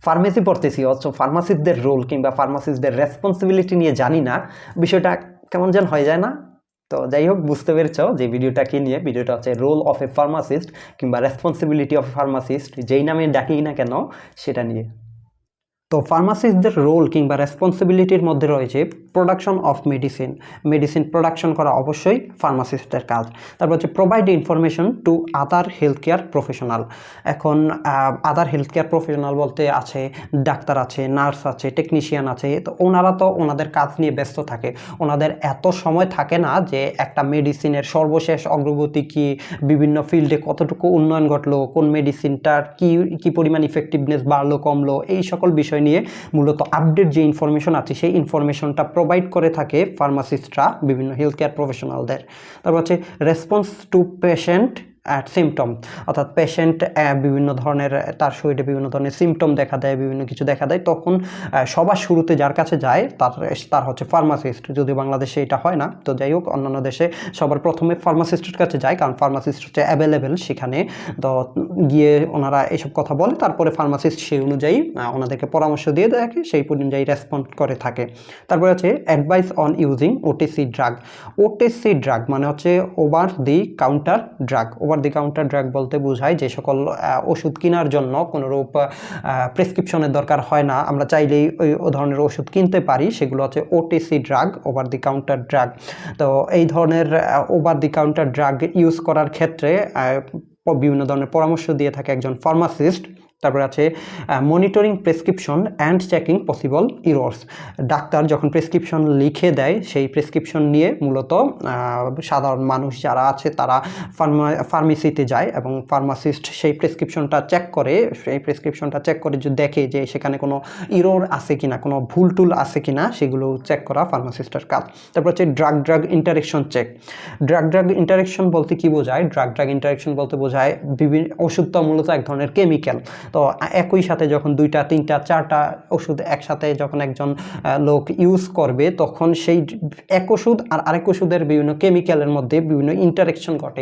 Pharmacy পড়তেছি অথচ ফার্মাসিস্টদের role কিংবা ফার্মাসিস্টদের রেসপন্সিবিলিটি নিয়ে জানি না, বিষয়টা কেমন যেন হয়ে যায় না? তো যাই হোক, বুঝতে পেরেছ যে ভিডিওটা কি নিয়ে। ভিডিওটা হচ্ছে রোল অফ এ ফার্মাসিস্ট কিংবা রেসপন্সিবিলিটি অফ এ ফার্মাসিস্ট, যেই নামে ডাকি না কেন সেটা নিয়ে। তো ফার্মাসিস্টদের রোল কিংবা রেসপন্সিবিলিটির মধ্যে রয়েছে production of medicine. Medicine production করা অবশ্যই ফার্মাসিস্টের কাজ। তারপর হচ্ছে provide information to other health care professional. এখন আদার হেলথ কেয়ার প্রফেশনাল বলতে আছে ডাক্তার আছে, নার্স আছে, টেকনিশিয়ান আছে। তো ওনারা তো ওনাদের কাজ নিয়ে ব্যস্ত থাকে, ওনাদের এত সময় থাকে না যে একটা মেডিসিনের সর্বশেষ অগ্রগতি কি, বিভিন্ন ফিল্ডে কতটুকু উন্নয়ন ঘটলো, কোন মেডিসিনটার কি পরিমাণ ইফেক্টিভনেস বাড়লো কমলো, এই সকল বিষয় নিয়ে মূলত আপডেট যে ইনফরমেশন আছে সেই ইনফরমেশনটা প্রোভাইড করে থাকে ফার্মাসিস্টরা বিভিন্ন হেলথ কেয়ার প্রফেশনালদের। তারপর হচ্ছে response to patient at symptom, অর্থাৎ পেশেন্ট বিভিন্ন ধরনের তার শরীরে বিভিন্ন ধরনের সিমটম দেখা দেয়, বিভিন্ন কিছু দেখা দেয়, তখন সবার শুরুতে যার কাছে যায় তার হচ্ছে ফার্মাসিস্ট। যদিও বাংলাদেশে এটা হয় না, তো যাই হোক অন্যান্য দেশে সবার প্রথমে ফার্মাসিস্টের কাছে যায়, কারণ ফার্মাসিস্ট হচ্ছে অ্যাভেলেবেল সেখানে। তো গিয়ে ওনারা এসব কথা বলে, তারপরে ফার্মাসিস্ট সেই অনুযায়ী ওনাদেরকে পরামর্শ দিয়ে দেখে, সেই অনুযায়ী রেসপন্ড করে থাকে। তারপরে হচ্ছে advice on using OTC drug. OTC drug মানে হচ্ছে over the counter drug. Over the counter drug বলতে বোঝায় যে সকল ওষুধ কেনার জন্য কোনোরূপ প্রেসক্রিপশনের দরকার হয় না, আমরা চাইলেই ওই ধরনের ওষুধ কিনতে পারি, সেগুলো হচ্ছে OTC drug, over the counter drug. তো এই ধরনের over the counter drug use করার ক্ষেত্রে বিভিন্ন ধরনের পরামর্শ দিয়ে থাকে একজন ফার্মাসিস্ট। তারপরে আছে monitoring prescription and checking possible errors. Doctor যখন প্রেসক্রিপশন লিখে দেয়, সেই প্রেসক্রিপশন নিয়ে মূলত সাধারণ মানুষ যারা আছে তারা ফার্মেসিতে যায় এবং ফার্মাসিস্ট সেই প্রেসক্রিপশনটা চেক করে। সেই প্রেসক্রিপশনটা চেক করে যদি দেখে যে সেখানে কোনো ইরর আছে কিনা, কোনো ভুল টুল আছে কিনা, সেগুলো চেক করা ফার্মাসিস্টের কাজ। তারপর হচ্ছে drug interaction check. Drug interaction বলতে কি বোঝায়? ড্রাগ ইন্টারেকশন বলতে বোঝায় বিভিন্ন ওষুধ তো মূলত এক ধরনের কেমিক্যাল। তো একই সাথে যখন 2টা 3টা 4টা ওষুধ একসাথে যখন একজন লোক ইউজ করবে, তখন সেই এক ওষুধ আর আরেক ওষুধের বিভিন্ন কেমিক্যালের মধ্যে বিভিন্ন ইন্টারেকশন ঘটে।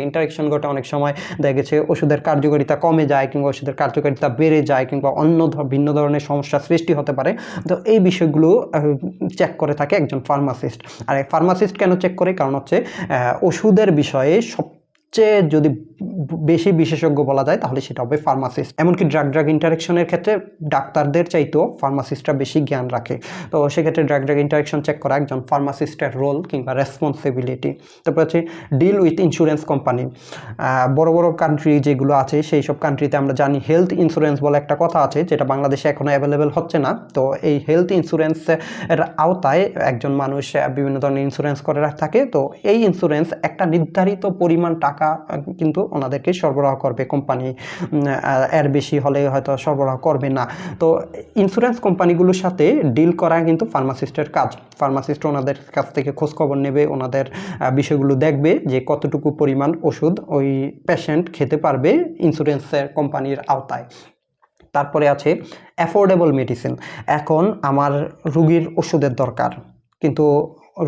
অনেক সময় দেখা গেছে ওষুধের কার্যকারিতা কমে যায়, কিংবা ওষুধের কার্যকারিতা বেড়ে যায়, কিংবা ভিন্ন ধরনের সমস্যার সৃষ্টি হতে পারে। তো এই বিষয়গুলো চেক করে থাকে একজন ফার্মাসিস্ট। আর ফার্মাসিস্ট কেন চেক করে? কারণ হচ্ছে ওষুধের বিষয়ে সবচেয়ে যদি বেশি বিশেষজ্ঞ বলা যায় তাহলে সেটা হবে ফার্মাসিস্ট। এমনকি ড্রাগ ইন্টারেকশনের ক্ষেত্রে ডাক্তারদের চাইতেও ফার্মাসিস্টরা বেশি জ্ঞান রাখে। তো সেক্ষেত্রে ড্রাগ ইন্টারেকশন চেক করা একজন ফার্মাসিস্টের রোল কিংবা রেসপন্সিবিলিটি। তারপর হচ্ছে ডিল উইথ ইন্স্যুরেন্স কোম্পানি। বড় বড় কান্ট্রি যেগুলো আছে সেই সব কান্ট্রিতে আমরা জানি হেলথ ইন্স্যুরেন্স বলে একটা কথা আছে, যেটা বাংলাদেশে এখনও অ্যাভেলেবেল হচ্ছে না। তো এই হেলথ ইন্স্যুরেন্সের আওতায় একজন মানুষ বিভিন্ন ধরনের ইন্স্যুরেন্স করে থাকে। তো এই ইন্স্যুরেন্স একটা নির্ধারিত পরিমাণ টাকা কিন্তু ওনাদেরকে সরবরাহ করবে কোম্পানি, এর বেশি হলে হয়তো সরবরাহ করবে না। তো ইন্স্যুরেন্স কোম্পানিগুলোর সাথে ডিল করা কিন্তু ফার্মাসিস্টের কাজ। ফার্মাসিস্ট ওনাদের কাছ থেকে খোঁজখবর নেবে, ওনাদের বিষয়গুলো দেখবে যে কতটুকু পরিমাণ ওষুধ ওই পেশেন্ট খেতে পারবে ইন্স্যুরেন্সের কোম্পানির আওতায়। তারপরে আছে অ্যাফোর্ডেবল মেডিসিন। এখন আমার রুগীর ওষুধের দরকার, কিন্তু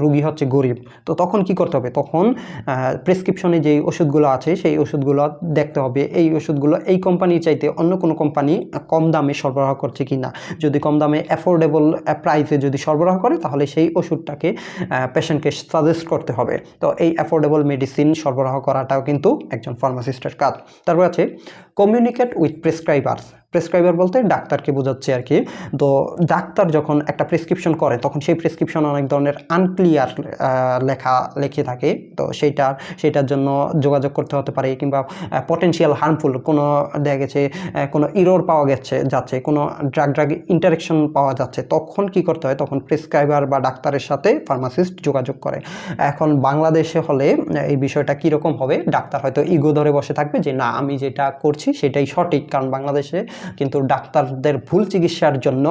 রুগী হচ্ছে গরিব, তো তখন কি করতে হবে? তখন প্রেসক্রিপশনে যেই ওষুধগুলো আছে সেই ওষুধগুলো দেখতে হবে এই ওষুধগুলো এই কোম্পানির চাইতে অন্য কোনো কোম্পানি কম দামে সরবরাহ করছে কি না। যদি কম দামে অ্যাফোর্ডেবল প্রাইসে যদি সরবরাহ করে, তাহলে সেই ওষুধটাকে পেশেন্টকে সাজেস্ট করতে হবে। তো এই অ্যাফোর্ডেবল মেডিসিন সরবরাহ করাটাও কিন্তু একজন ফার্মাসিস্টের কাজ। তারপর আছে কমিউনিকেট উইথ প্রেসক্রাইবার্স। প্রেসক্রাইবার বলতে ডাক্তারকে বোঝাচ্ছে আর কি। তো ডাক্তার যখন একটা প্রেসক্রিপশন করে, তখন সেই প্রেসক্রিপশন অনেক ধরনের আনক্লিয়ার লেখে থাকে। তো সেইটার জন্য যোগাযোগ করতে হতে পারে, কিংবা পটেনশিয়াল হার্মফুল কোনো দেখা গেছে কোনো ইরর পাওয়া যাচ্ছে, কোনো ড্রাগ ইন্টারেকশন পাওয়া যাচ্ছে, তখন কি করতে হয়? তখন প্রেসক্রাইবার বা ডাক্তারের সাথে ফার্মাসিস্ট যোগাযোগ করে। এখন বাংলাদেশে হলে এই বিষয়টা কীরকম হবে? ডাক্তার হয়তো ইগো ধরে বসে থাকবে যে না, আমি যেটা করছি সেটাই সঠিক, কারণ বাংলাদেশে কিন্তু ডাক্তারদের ভুল চিকিৎসার জন্য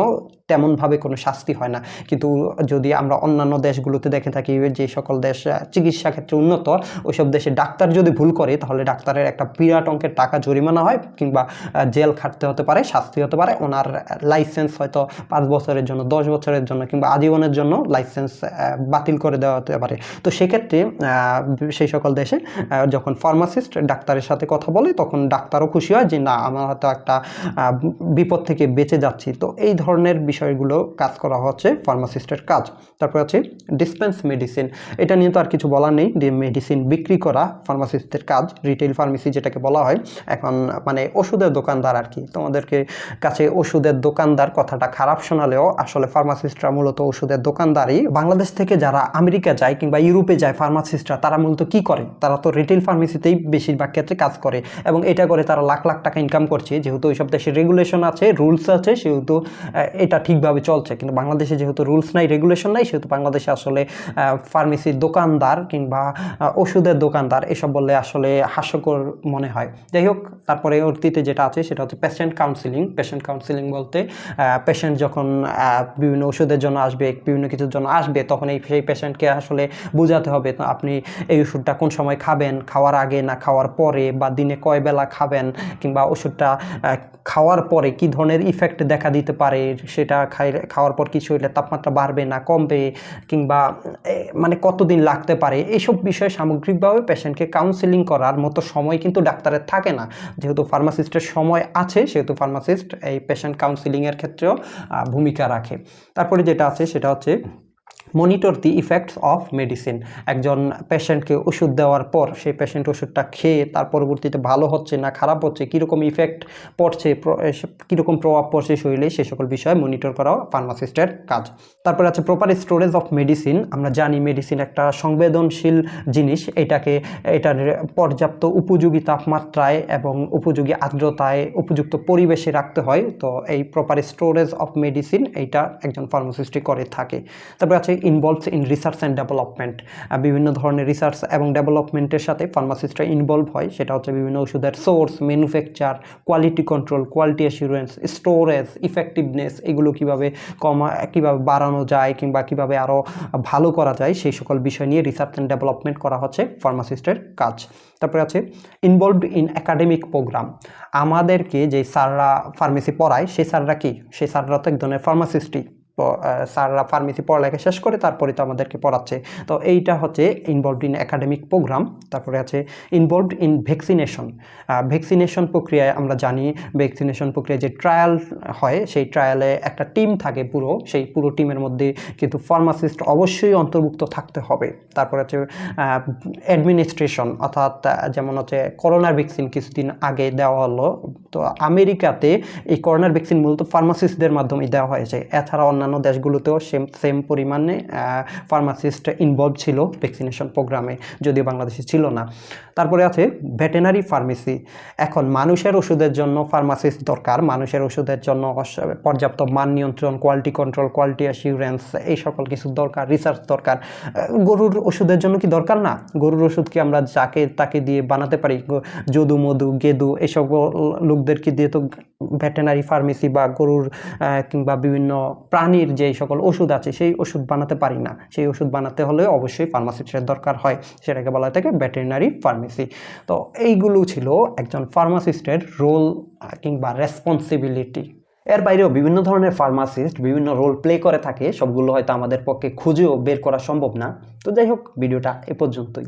তেমনভাবে কোনো শাস্তি হয় না। কিন্তু যদি আমরা অন্যান্য দেশগুলোতে দেখে থাকি, যে সকল দেশ চিকিৎসা ক্ষেত্রে উন্নত, ওইসব দেশে ডাক্তার যদি ভুল করে তাহলে ডাক্তারের একটা বিরাট অঙ্কের টাকা জরিমানা হয়, কিংবা জেল খাটতে হতে পারে, শাস্তি হতে পারে। ওনার লাইসেন্স হয়তো 5 বছরের জন্য, 10 বছরের জন্য, কিংবা আজীবনের জন্য লাইসেন্স বাতিল করে দেওয়া হতে পারে। তো সেক্ষেত্রে সেই সকল দেশে যখন ফার্মাসিস্ট ডাক্তারের সাথে কথা বলে, তখন ডাক্তারও খুশি হয় যে না, আমার হয়তো একটা বিপদ থেকে বেঁচে যাচ্ছি। তো এই ধরনের বিষয়গুলো কাজ করা হচ্ছে ফার্মাসিস্টের কাজ। তারপর আছে ডিসপেন্স মেডিসিন, এটা নিয়ে তো আর কিছু বলার নেই, যে মেডিসিন বিক্রি করা ফার্মাসিস্টের কাজ, রিটেল ফার্মেসি যেটাকে বলা হয় এখন, মানে ওষুধের দোকানদার আর কি। তোমাদেরকে কাছে ওষুধের দোকানদার কথাটা খারাপ শোনালেও আসলে ফার্মাসিস্টরা মূলত ওষুধের দোকানদারই। বাংলাদেশ থেকে যারা আমেরিকা যায় কিংবা ইউরোপে যায় ফার্মাসিস্টরা, তারা মূলত কি করে, তারা তো রিটেল ফার্মেসিতেই বেশিরভাগ ক্ষেত্রে কাজ করে, এবং এটা করে তারা লাখ লাখ টাকা ইনকাম করছে। যেহেতু ওইসব দেশে রেগুলেশন আছে, রুলস আছে, সেহেতু এটা ঠিকভাবে চলছে। কিন্তু বাংলাদেশে যেহেতু রুলস নাই, রেগুলেশন নাই, সেহেতু বাংলাদেশে আসলে ফার্মেসির দোকানদার কিংবা ওষুধের দোকানদার এসব বললে আসলে হাস্যকর মনে হয়। যাই হোক, তারপরে অতীতে যেটা আছে সেটা হচ্ছে পেশেন্ট কাউন্সিলিং। পেশেন্ট কাউন্সিলিং বলতে পেশেন্ট যখন বিভিন্ন ওষুধের জন্য আসবে, বিভিন্ন কিছুর জন্য আসবে, তখন সেই পেশেন্টকে আসলে বোঝাতে হবে তো আপনি এই ওষুধটা কোন সময় খাবেন, খাওয়ার আগে না খাওয়ার পরে, বা দিনে কয় বেলা খাবেন, কিংবা ওষুধটা খাওয়ার পরে কি ধরনের ইফেক্ট দেখা দিতে পারে, সেটা খাওয়ার পর কিছু হইলে তাপমাত্রা বাড়বে না কমবে, কিংবা মানে কতদিন লাগতে পারে, এইসব বিষয়ে সামগ্রিকভাবে পেশেন্টকে কাউন্সিলিং করার মতো সময় কিন্তু ডাক্তারের থাকে না। যেহেতু ফার্মাসিস্টের সময় আছে, সেহেতু ফার্মাসিস্ট এই পেশেন্ট কাউন্সিলিংয়ের ক্ষেত্রেও ভূমিকা রাখে। তারপরে যেটা আছে সেটা হচ্ছে monitor the effects of medicine. একজন পেশেন্টকে ওষুধ দেওয়ার পর সেই পেশেন্ট ওষুধটা খেয়ে তার পরবর্তীতে ভালো হচ্ছে না খারাপ হচ্ছে, কীরকম ইফেক্ট পড়ছে, কীরকম প্রভাব পড়ছে শরীরে, সেই সকল বিষয়ে মনিটর করাও ফার্মাসিস্টের কাজ। তারপরে আছে প্রপার স্টোরেজ অফ মেডিসিন। আমরা জানি মেডিসিন একটা সংবেদনশীল জিনিস, এটার পর্যাপ্ত উপযোগী তাপমাত্রায় এবং উপযোগী আর্দ্রতায় উপযুক্ত পরিবেশে রাখতে হয়। তো এই প্রপার স্টোরেজ অফ মেডিসিন এইটা একজন ফার্মাসিস্টই করে থাকে। তারপরে আছে involves in research and development. বিভিন্ন ধরনের রিসার্চ এবং ডেভেলপমেন্টের সাথে ফার্মাসিস্টরা ইনভলভ হয়। সেটা হচ্ছে বিভিন্ন ওষুধের source, manufacture, quality control, quality assurance, storage, effectiveness, এগুলো কীভাবে বাড়ানো যায় কিংবা কীভাবে আরও ভালো করা যায়, সেই সকল বিষয় নিয়ে রিসার্চ অ্যান্ড ডেভেলপমেন্ট করা হচ্ছে ফার্মাসিস্টের কাজ। তারপরে আছে ইনভলভড ইন একাডেমিক প্রোগ্রাম। আমাদেরকে যে স্যাররা ফার্মেসি পড়ায়, সেই স্যাররা কি, সেই স্যাররা তো এক ধরনের ফার্মাসিস্টই। স্যাররা ফার্মেসি পড়ালেখা শেষ করে তারপরে তো আমাদেরকে পড়াচ্ছে। তো এইটা হচ্ছে ইনভলভড ইন একাডেমিক প্রোগ্রাম। তারপরে আছে ইনভলভড ইন ভ্যাকসিনেশন। ভ্যাকসিনেশন প্রক্রিয়ায় আমরা জানি, ভ্যাকসিনেশন প্রক্রিয়ায় যে ট্রায়াল হয়, সেই ট্রায়ালে একটা টিম থাকে সেই পুরো টিমের মধ্যে কিন্তু ফার্মাসিস্ট অবশ্যই অন্তর্ভুক্ত থাকতে হবে। তারপরে আছে অ্যাডমিনিস্ট্রেশন, অর্থাৎ যেমন হচ্ছে করোনার ভ্যাকসিন কিছুদিন আগে দেওয়া হলো, তো আমেরিকাতে এই করোনার ভ্যাকসিন মূলত ফার্মাসিস্টদের মাধ্যমে দেওয়া হয়েছে। এছাড়া অন্যান্য দেশগুলোতেও সেম পরিমাণে ফার্মাসিস্ট ইনভলভ ছিল ভ্যাকসিনেশন প্রোগ্রামে, যদিও বাংলাদেশে ছিল না। তারপরে আছে ভেটেনারি ফার্মেসি। এখন মানুষের ওষুধের জন্য ফার্মাসিস্ট দরকার, মানুষের ওষুধের জন্য পর্যাপ্ত মান নিয়ন্ত্রণ, কোয়ালিটি কন্ট্রোল, কোয়ালিটি অ্যাসিউরেন্স, এই সকল কিছু দরকার, রিসার্চ দরকার। গরুর ওষুধের জন্য কি দরকার না? গরুর ওষুধ কি আমরা যাকে তাকে দিয়ে বানাতে পারি? যদু, মধু, গেদু, এইসব লোকদেরকে দিয়ে তো ভেটেনারি ফার্মেসি বা গরুর কিংবা বিভিন্ন প্রাণীর যে সকল ওষুধ আছে সেই ওষুধ বানাতে পারি না। সেই ওষুধ বানাতে হলে অবশ্যই ফার্মাসিস্টের দরকার হয়, সেটাকে বলা থাকে ভেটেরিনারি ফার্মেসি। তো এইগুলো ছিল একজন ফার্মাসিস্টের রোল কিংবা রেসপন্সিবিলিটি। এর বাইরেও বিভিন্ন ধরনের ফার্মাসিস্ট বিভিন্ন রোল প্লে করে থাকে, সবগুলো হয়তো আমাদের পক্ষে খুঁজেও বের করা সম্ভব না। তো যাই হোক, ভিডিওটা এ পর্যন্তই।